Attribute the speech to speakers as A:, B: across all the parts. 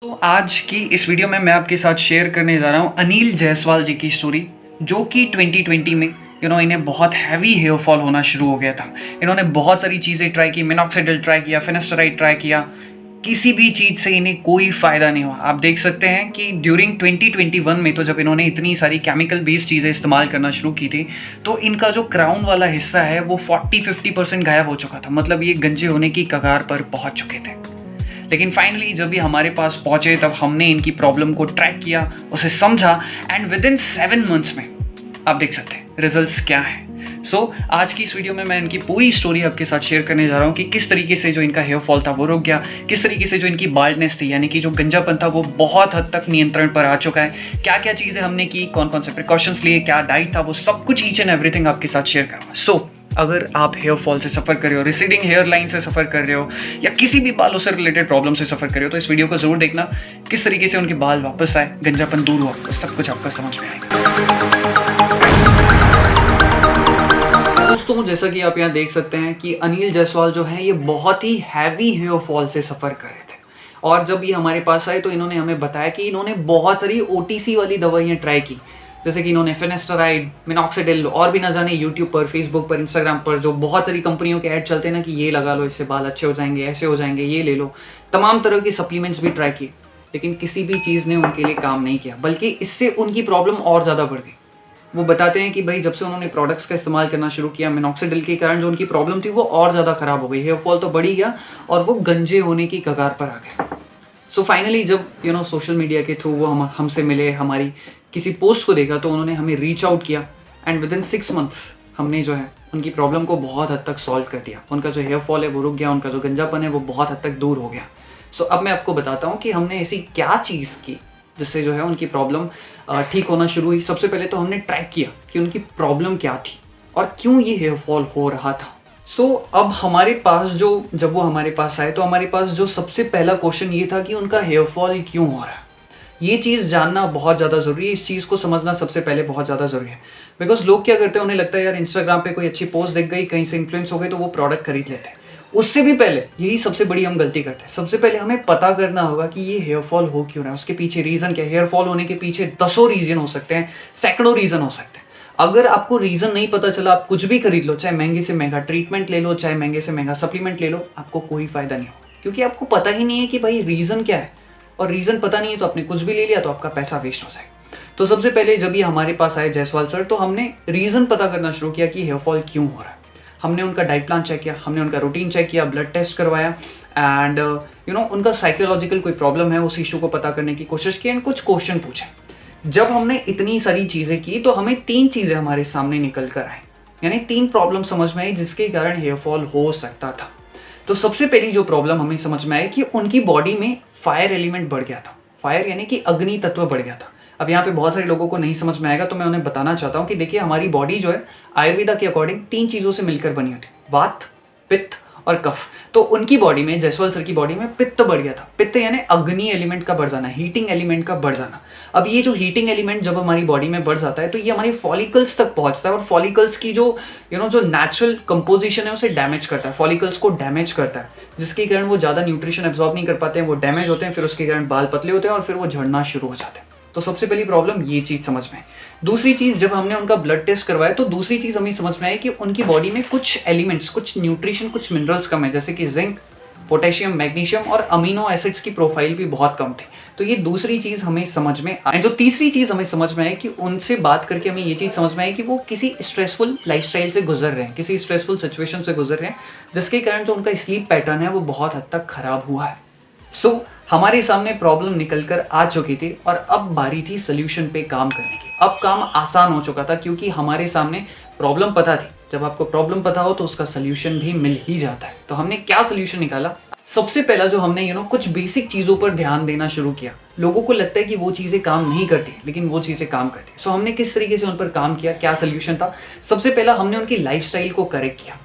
A: तो आज की इस वीडियो में मैं आपके साथ शेयर करने जा रहा हूँ अनिल जायसवाल जी की स्टोरी, जो कि 2020 में इन्हें बहुत हैवी हेयर फॉल होना शुरू हो गया था। इन्होंने बहुत सारी चीज़ें ट्राई की, मिनॉक्सिडिल ट्राई किया, फिनेस्टराइड ट्राई किया, किसी भी चीज़ से इन्हें कोई फ़ायदा नहीं हुआ। आप देख सकते हैं कि ड्यूरिंग 2021 में तो जब इन्होंने इतनी सारी केमिकल बेस्ड चीज़ें इस्तेमाल करना शुरू की थी, तो इनका जो क्राउन वाला हिस्सा है वो 40-50% गायब हो चुका था। मतलब ये गंजे होने की कगार पर पहुंच चुके थे। लेकिन फाइनली जब ये हमारे पास पहुंचे तब हमने इनकी प्रॉब्लम को ट्रैक किया, उसे समझा, एंड विद इन 7 मंथ्स में आप देख सकते हैं रिजल्ट्स क्या है। आज की इस वीडियो में मैं इनकी पूरी स्टोरी आपके साथ शेयर करने जा रहा हूँ कि किस तरीके से जो इनका हेयर फॉल था वो रुक गया, किस तरीके से जो इनकी बाल्डनेस थी यानी कि जो गंजापन था वो बहुत हद तक नियंत्रण पर आ चुका है, क्या क्या चीज़ें हमने की, कौन कौन से प्रिकॉशंस लिए, क्या डाइट था, वो सब कुछ ईच एंड एवरीथिंग आपके साथ शेयर करूँगा। अगर आप हेयर फॉल से सफ़र कर रहे हो, रिसीडिंग हेयर लाइन से सफ़र कर रहे हो, या किसी भी बालों से रिलेटेड प्रॉब्लम से सफ़र कर रहे हो, तो इस वीडियो को ज़रूर देखना। किस तरीके से उनके बाल वापस आए, गंजापन दूर हुआ, तो सब कुछ आपका समझ में आएगा। दोस्तों, जैसा कि आप यहाँ देख सकते हैं कि अनिल जायसवाल जो है ये बहुत ही हैवी हेयर फॉल से सफ़र कर रहे थे, और जब ये हमारे पास आए तो इन्होंने हमें बताया कि इन्होंने बहुत सारी OTC वाली दवाइयाँ ट्राई की, जैसे कि इन्होंने फिनेस्टराइड, मिनॉक्सिडिल, और भी ना जाने यूट्यूब पर, फेसबुक पर, इंस्टाग्राम पर जो बहुत सारी कंपनियों के ऐड चलते हैं ना कि ये लगा लो, इससे बाल अच्छे हो जाएंगे, ऐसे हो जाएंगे, ये ले लो, तमाम तरह के सप्लीमेंट्स भी ट्राई किए, लेकिन किसी भी चीज़ ने उनके लिए काम नहीं किया, बल्कि इससे उनकी प्रॉब्लम और ज़्यादा बढ़ गई। वो बताते हैं कि भाई जब से उन्होंने प्रोडक्ट्स का इस्तेमाल करना शुरू किया, मिनॉक्सिडिल के कारण जो उनकी प्रॉब्लम थी वो और ज़्यादा ख़राब हो गई, हेयर फॉल तो बढ़ ही गया और वो गंजे होने की कगार पर आ गए। फाइनली जब सोशल मीडिया के थ्रू वो हमसे मिले, हमारी किसी पोस्ट को देखा, तो उन्होंने हमें रीच आउट किया, एंड विद इन 6 मंथ्स हमने जो है उनकी प्रॉब्लम को बहुत हद तक सॉल्व कर दिया। उनका जो हेयर फॉल है वो रुक गया, उनका जो गंजापन है वो बहुत हद तक दूर हो गया। अब मैं आपको बताता हूँ कि हमने ऐसी क्या चीज़ की जिससे जो है उनकी प्रॉब्लम ठीक होना शुरू हुई। सबसे पहले तो हमने ट्रैक किया कि उनकी प्रॉब्लम क्या थी और क्यों ये हेयर फॉल हो रहा था। अब हमारे पास जब वो हमारे पास आए तो हमारे पास जो सबसे पहला क्वेश्चन ये था कि उनका हेयर फॉल क्यों हो रहा है। ये चीज़ जानना बहुत ज़्यादा ज़रूरी है, इस चीज़ को समझना सबसे पहले बहुत ज़्यादा ज़रूरी है। बिकॉज लोग क्या करते हैं, उन्हें लगता है यार इंस्टाग्राम पे कोई अच्छी पोस्ट दिख गई, कहीं से इन्फ्लुएंस हो गई तो वो प्रोडक्ट खरीद लेते हैं। उससे भी पहले यही सबसे बड़ी हम गलती करते हैं। सबसे पहले हमें पता करना होगा कि ये हेयर फॉल हो क्यों रहा है, उसके पीछे रीज़न क्या है। हेयर फॉल होने के पीछे दसों रीज़न हो सकते हैं, सैकड़ों रीज़न हो सकते हैं। अगर आपको रीज़न नहीं पता चला, आप कुछ भी खरीद लो, चाहे महंगे से महंगा ट्रीटमेंट ले लो, चाहे महंगे से महंगा सप्लीमेंट ले लो, आपको कोई फ़ायदा नहीं होगा, क्योंकि आपको पता ही नहीं है कि भाई रीज़न क्या है। और रीज़न पता नहीं है तो आपने कुछ भी ले लिया तो आपका पैसा वेस्ट हो जाएगा। तो सबसे पहले जब ये हमारे पास आए जायसवाल सर, तो हमने रीज़न पता करना शुरू किया कि हेयर फॉल क्यों हो रहा है। हमने उनका डाइट प्लान चेक किया, हमने उनका रूटीन चेक किया, ब्लड टेस्ट करवाया, एंड उनका साइकोलॉजिकल कोई प्रॉब्लम है उस इशू को पता करने की कोशिश की, एंड कुछ क्वेश्चन पूछे। जब हमने इतनी सारी चीज़ें की तो हमें 3 चीज़ें हमारे सामने निकल कर आई, यानी 3 प्रॉब्लम समझ में आई जिसके कारण हेयर फॉल हो सकता था। तो सबसे पहली जो प्रॉब्लम हमें समझ में आई कि उनकी बॉडी में फायर एलिमेंट बढ़ गया था। फायर यानी कि अग्नि तत्व बढ़ गया था। अब यहाँ पे बहुत सारे लोगों को नहीं समझ में आएगा, तो मैं उन्हें बताना चाहता हूँ कि देखिए, हमारी बॉडी जो है आयुर्वेदा के अकॉर्डिंग 3 चीज़ों से मिलकर बनी होती है, वात, पित्त और कफ। तो उनकी बॉडी में, जायसवाल सर की बॉडी में पित्त बढ़ गया था। पित्त यानी अग्नि एलिमेंट का बढ़ जाना, हीटिंग एलिमेंट का बढ़ जाना। अब ये जो हीटिंग एलिमेंट जब हमारी बॉडी में बढ़ जाता है तो ये हमारी फॉलिकल्स तक पहुंचता है, और फॉलिकल्स की जो जो नेचुरल कंपोजिशन है उसे डैमेज करता है, फॉलिकल्स को डैमेज करता है, जिसके कारण वो ज़्यादा न्यूट्रिशन एब्जॉर्ब नहीं कर पाते हैं, वो डैमेज होते हैं, फिर उसके कारण बाल पतले होते हैं और फिर वो झड़ना शुरू हो जाते हैं। तो सबसे पहली प्रॉब्लम ये चीज़ समझ में आई। दूसरी चीज़, जब हमने उनका ब्लड टेस्ट करवाया तो दूसरी चीज़ हमें समझ में आई कि उनकी बॉडी में कुछ एलिमेंट्स, कुछ न्यूट्रिशन, कुछ मिनरल्स कम है, जैसे कि जिंक, पोटेशियम, मैग्नीशियम और अमीनो एसिड्स की प्रोफाइल भी बहुत कम थी। तो ये दूसरी चीज़ हमें समझ में आई। जो तीसरी चीज़ हमें समझ में आई कि उनसे बात करके हमें ये चीज़ समझ में आई कि वो किसी स्ट्रेसफुल लाइफस्टाइल से गुजर रहे हैं, किसी स्ट्रेसफुल सिचुएशन से गुजर रहे हैं, जिसके कारण जो उनका स्लीप पैटर्न है वो बहुत हद तक खराब हुआ है। हमारे सामने प्रॉब्लम निकल कर आ चुकी थी और अब बारी थी सोल्यूशन पे काम करने की। अब काम आसान हो चुका था क्योंकि हमारे सामने प्रॉब्लम पता थी। जब आपको प्रॉब्लम पता हो तो उसका सोल्यूशन भी मिल ही जाता है। तो हमने क्या सोल्यूशन निकाला? सबसे पहला जो हमने कुछ बेसिक चीज़ों पर ध्यान देना शुरू किया। लोगों को लगता है कि वो चीज़ें काम नहीं करती, लेकिन वो चीज़ें काम करती। हमने किस तरीके से उन पर काम किया, क्या सोल्यूशन था? सबसे पहला हमने उनकी लाइफस्टाइल को करेक्ट किया।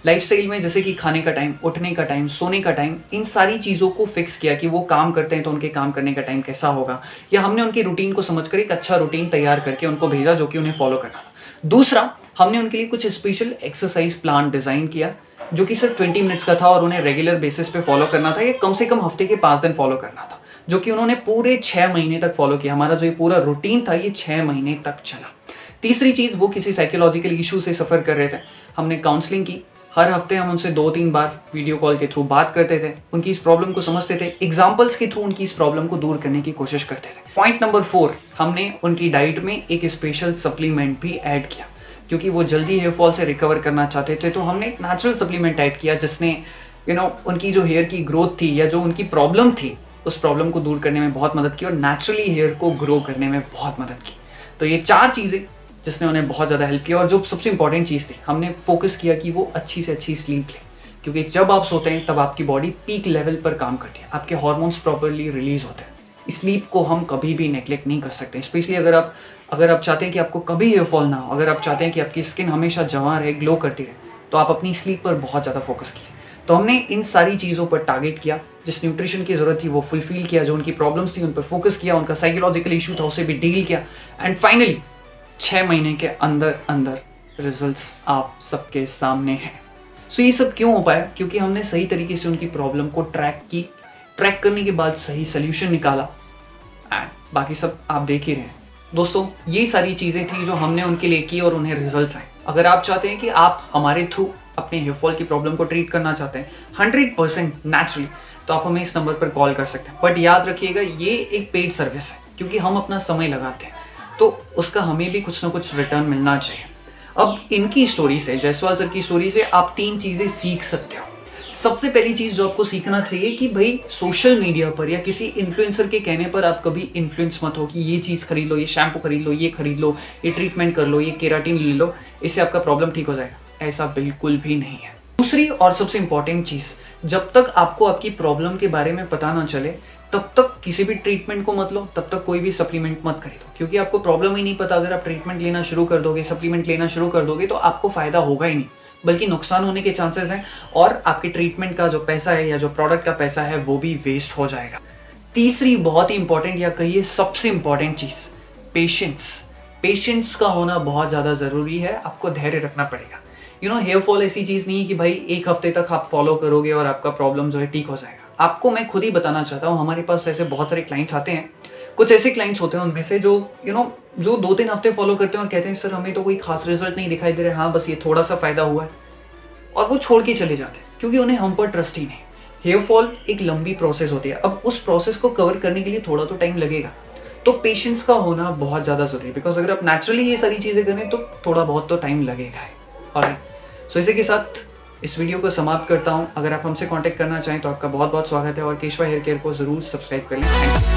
A: लाइफस्टाइल में जैसे कि खाने का टाइम, उठने का टाइम, सोने का टाइम, इन सारी चीज़ों को फिक्स किया कि वो काम करते हैं तो उनके काम करने का टाइम कैसा होगा, या हमने उनकी रूटीन को समझकर एक अच्छा रूटीन तैयार करके उनको भेजा जो कि उन्हें फॉलो करना था। दूसरा, हमने उनके लिए कुछ स्पेशल एक्सरसाइज प्लान डिज़ाइन किया जो कि सिर्फ 20 मिनट्स का था और उन्हें रेगुलर बेसिस पे फॉलो करना था, या कम से कम हफ्ते के 5 दिन फॉलो करना था। जो कि उन्होंने पूरे 6 महीने तक फॉलो किया। हमारा जो ये पूरा रूटीन था ये 6 महीने तक चला। तीसरी चीज़, वो किसी साइकोलॉजिकल इशू से सफ़र कर रहे थे। हमने काउंसलिंग की, हर हफ्ते हम उनसे 2-3 बार वीडियो कॉल के थ्रू बात करते थे, उनकी इस प्रॉब्लम को समझते थे, एग्जाम्पल्स के थ्रू उनकी इस प्रॉब्लम को दूर करने की कोशिश करते थे। पॉइंट नंबर 4, हमने उनकी डाइट में एक स्पेशल सप्लीमेंट भी ऐड किया, क्योंकि वो जल्दी हेयर फॉल से रिकवर करना चाहते थे। तो हमने एक नेचुरल सप्लीमेंट ऐड किया जिसने उनकी जो हेयर की ग्रोथ थी या जो उनकी प्रॉब्लम थी उस प्रॉब्लम को दूर करने में बहुत मदद की और नेचुरली हेयर को ग्रो करने में बहुत मदद की। तो ये 4 चीज़ें जिसने उन्हें बहुत ज़्यादा हेल्प किया। और जो सबसे इंपॉर्टेंट चीज़ थी, हमने फोकस किया कि वो अच्छी से अच्छी स्लीप लें, क्योंकि जब आप सोते हैं तब आपकी बॉडी पीक लेवल पर काम करती है, आपके हार्मोन्स प्रॉपर्ली रिलीज होते हैं। स्लीप को हम कभी भी नेग्लेक्ट नहीं कर सकते, स्पेशली अगर आप चाहते हैं कि आपको कभी हेयर फॉल ना हो, अगर आप चाहते हैं कि आपकी स्किन हमेशा जवां रहे, ग्लो करती रहे, तो आप अपनी स्लीप पर बहुत ज़्यादा फोकस कीजिए। तो हमने इन सारी चीज़ों पर टारगेट किया, जिस न्यूट्रिशन की ज़रूरत थी वो फुलफिल किया, जो उनकी प्रॉब्लम्स थी उन पर फोकस किया, उनका साइकोलॉजिकल इशू था उसे भी डील किया, एंड फाइनली 6 महीने के अंदर रिजल्ट्स आप सबके सामने हैं। सो ये सब क्यों हो पाया? क्योंकि हमने सही तरीके से उनकी प्रॉब्लम को ट्रैक करने के बाद सही सोल्यूशन निकाला, एंड बाकी सब आप देख ही रहे हैं। दोस्तों, ये सारी चीज़ें थी जो हमने उनके लिए की और उन्हें रिजल्ट्स आए। अगर आप चाहते हैं कि आप हमारे थ्रू अपने हेयर फॉल की प्रॉब्लम को ट्रीट करना चाहते हैं 100% नेचुरली, तो आप हमें इस नंबर पर कॉल कर सकते हैं। बट याद रखिएगा, ये एक पेड सर्विस है, क्योंकि हम अपना समय लगाते हैं तो उसका हमें भी कुछ ना कुछ रिटर्न मिलना चाहिए। अब इनकी स्टोरी से, जायसवाल सर की स्टोरी से आप 3 चीज़ें सीख सकते हो। सबसे पहली चीज़ जो आपको सीखना चाहिए कि भाई सोशल मीडिया पर या किसी इन्फ्लुएंसर के कहने पर आप कभी इन्फ्लुएंस मत हो कि ये चीज़ खरीद लो, ये शैम्पू खरीद लो, ये खरीद लो, ये ट्रीटमेंट कर लो, ये केराटिन ले लो, इससे आपका प्रॉब्लम ठीक हो जाएगा। ऐसा बिल्कुल भी नहीं है। दूसरी और सबसे इंपॉर्टेंट चीज़, जब तक आपको आपकी प्रॉब्लम के बारे में पता ना चले तब तक किसी भी ट्रीटमेंट को मत लो, तब तक कोई भी सप्लीमेंट मत खरीदो, क्योंकि आपको प्रॉब्लम ही नहीं पता। अगर आप ट्रीटमेंट लेना शुरू कर दोगे, सप्लीमेंट लेना शुरू कर दोगे, तो आपको फ़ायदा होगा ही नहीं, बल्कि नुकसान होने के चांसेस हैं, और आपके ट्रीटमेंट का जो पैसा है या जो प्रोडक्ट का पैसा है वो भी वेस्ट हो जाएगा। तीसरी बहुत ही इंपॉर्टेंट, या कहिए सबसे इंपॉर्टेंट चीज़, पेशेंस का होना बहुत ज़्यादा ज़रूरी है। आपको धैर्य रखना पड़ेगा। हेयर फॉल ऐसी चीज़ नहीं है कि भाई 1 हफ्ते तक आप फॉलो करोगे और आपका प्रॉब्लम जो है ठीक हो जाएगा। आपको मैं खुद ही बताना चाहता हूँ, हमारे पास ऐसे बहुत सारे क्लाइंट्स आते हैं। कुछ ऐसे क्लाइंट्स होते हैं उनमें से जो जो 2-3 हफ्ते फॉलो करते हैं और कहते हैं सर हमें तो कोई खास रिजल्ट नहीं दिखाई दे रहा है, हाँ बस ये थोड़ा सा फ़ायदा हुआ है, और वो छोड़ के चले जाते हैं, क्योंकि उन्हें हम पर ट्रस्ट ही नहीं। हेयर फॉल एक लंबी प्रोसेस होती है, अब उस प्रोसेस को कवर करने के लिए थोड़ा तो टाइम लगेगा। तो पेशेंस का होना बहुत ज़्यादा ज़रूरी है, बिकॉज अगर आप नेचुरली ये सारी चीज़ें करें तो थोड़ा बहुत तो टाइम लगेगा है। और सो इसी के साथ इस वीडियो को समाप्त करता हूँ। अगर आप हमसे कांटेक्ट करना चाहें तो आपका बहुत बहुत स्वागत है, और केशवा हेयर केयर को ज़रूर सब्सक्राइब कर लें। Thank you.